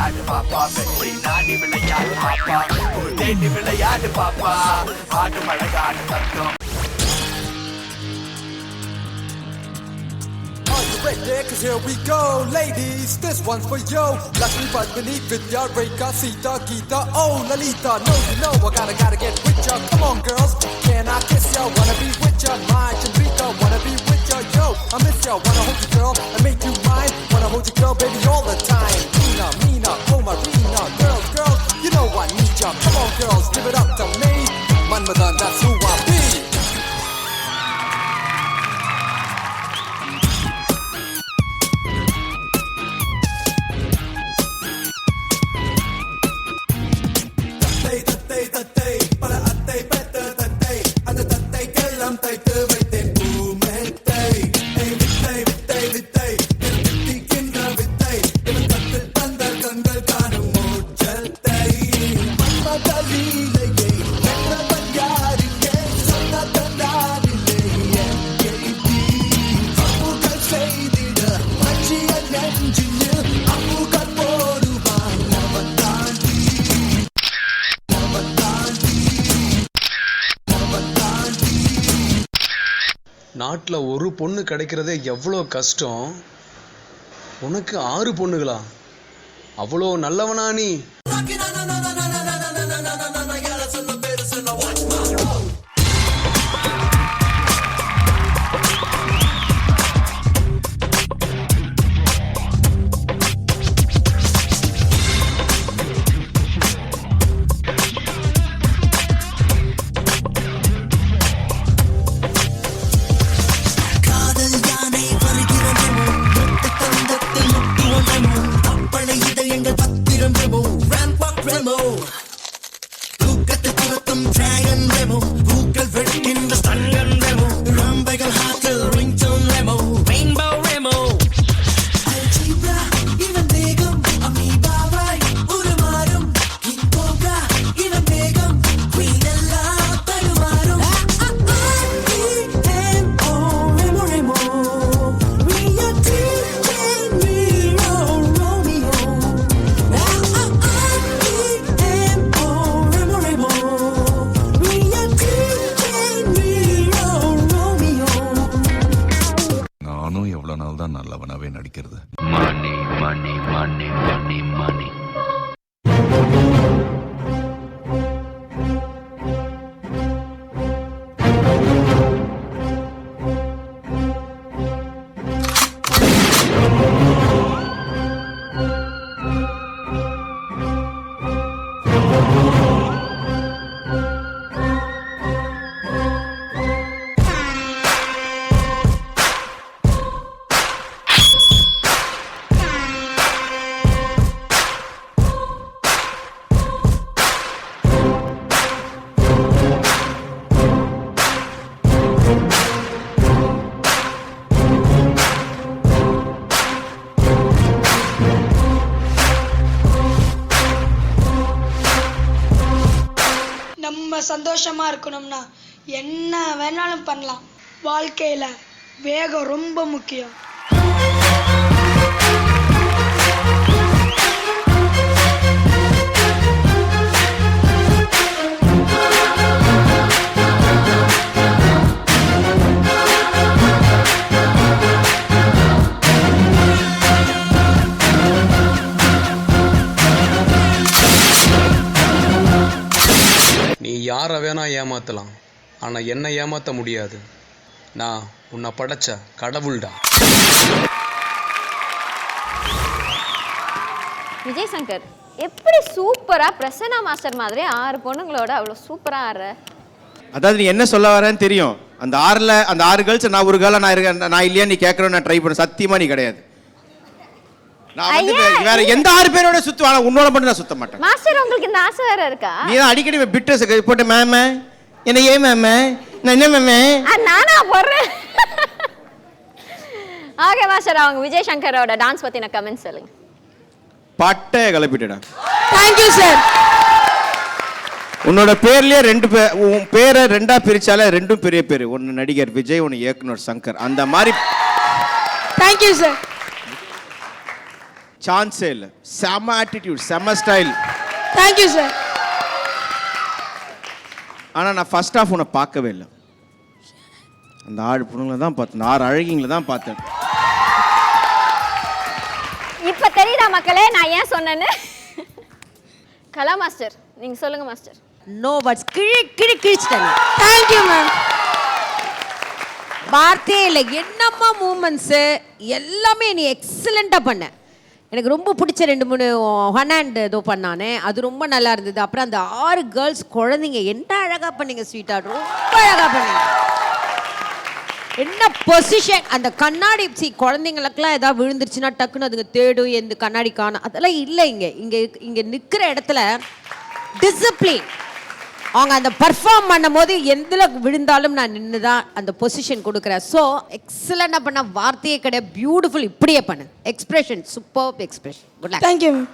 விளையாடு பாப்பா வெற்றி நாடி விளையாடு பாப்பா தேடி விளையாடு பாப்பா ஆடு மழகாடு தத்துவம். Ready, cause here we go, ladies, this one's for you. Lucky but beneath with your Reka, Sita, Gita, oh Lalita. No, you know I gotta get with ya. Come on girls, can I kiss ya? Wanna be with ya, my Chandrika, wanna be with ya, yo. I miss ya, wanna hold you girl and make you mine. Wanna hold you girl, baby, all the time. Mina, oh Marina, girls, you know I need ya. Come on girls, give it up to me. Manmadan, that's who I be. நாட்டில் ஒரு பொண்ணு கிடைக்கிறதே எவ்வளோ கஷ்டம். உனக்கு 6 பொண்ணுகளா? அவ்வளோ நல்லவனா நீ? நல்லவனாவே நடிக்கிறது. மணி மணி மணி மணி மணி சந்தோஷமா இருக்கணும்னா என்ன வேணாலும் பண்ணலாம். வாழ்க்கையில வேகம் ரொம்ப முக்கியம். யாரை வேணா ஏமாத்தலாம், ஆனா என்ன ஏமாத்த முடியாது. நான் உன்னை படைச்ச கடவுள்டா. விஜய் சங்கர் எப்படி சூப்பரா பிரசன்னா மாஸ்டர் மாதிரி 6 பொண்ணுங்களோட அவ்வளவு சூப்பரா ஆடுற. அதாவது நீ என்ன சொல்ல வரேன்னு தெரியும். அந்த 6 கேர்ள்ஸ் நான் ஒரு கேர்ளா நான் இல்லையா நீ கேட்கறேன்னு நான் ட்ரை பண்ண. சத்தியமா நீ கிடையாது. நான் வந்து வேற எந்த 6 பேரோட சுத்துவானா உன்னோட மட்டும் நான் சுத்த மாட்டேன். மாஸ்டர் உங்களுக்கு இந்த ஆசை வேற இருக்கா? நீ தான் அடிக்கடி பிட்ரஸ் போட்டு மேம் என்ன ஏன் மேம் நான் என்ன மேம் நானா போறேன். ஓகே மாஸ்டர், அவங்க விஜய் சங்கரோட டான்ஸ் பத்தின கமெண்ட்ஸ் சொல்லுங்க. பட்டை கிளப்பிட்டடா. Thank you sir. உன்னோட பேர்லயே உன் பேரை 2ஆ பிரிச்சாலே 2ம் பெரிய பேரு. ஒன்னு நடிகர் விஜய், ஒன்னு இயக்குனர் சங்கர். அந்த மாதிரி थैंक यू சார். சான்ஸே இல்லை. செம ஆட்டிடியூட், செம ஸ்டைல். Thank you sir. ஆனால் நான் ஃபர்ஸ்ட் ஆஃப் உன்னை பார்க்கவே இல்லை. அந்த 6 பொண்ணுங்களை தான் பார்த்தேன், 6 அழகிங்களை தான் பார்த்தேன். இப்ப தெரியுதா மக்களே நான் ஏன் சொன்னேன்னு? கலா மாஸ்டர் நீங்க சொல்லுங்க மாஸ்டர். No words. கிழிச்சிட்டாங்க. Thank you ma'am. வார்த்தையே இல்லை. என்னம்மா மூமெண்ட்ஸு எல்லாமே நீ எக்ஸலண்ட்டாக பண்ண. எனக்கு ரொம்ப பிடிச்ச 2-3 ஒன் ஹேண்ட் ஏதோ பண்ணானே, அது ரொம்ப நல்லா இருந்தது. அப்புறம் அந்த 6 கேர்ள்ஸ் குழந்தைங்க என்ன அழகாக பண்ணீங்க ஸ்வீட்டா, ரொம்ப அழகாக பண்ணீங்க. என்ன பொசிஷன் அந்த கண்ணாடி குழந்தைங்களுக்குலாம் ஏதாவது விழுந்துருச்சுன்னா டக்குன்னு அதுங்க தேடும் எந்த கண்ணாடி காணும், அதெல்லாம் இல்லை. இங்கே நிற்கிற இடத்துல டிசிப்ளின். அவங்க அந்த பர்ஃபார்ம் பண்ணும் போது எந்தில் விழுந்தாலும் நான் நின்று தான் அந்த பொசிஷன் கொடுக்குறேன். ஸோ எக்ஸலண்டாக பண்ண, வார்த்தையே கிடையாது, பியூட்டிஃபுல். இப்படியே பண்ணு. Expression, super expression. Good luck. Thank you ma'am.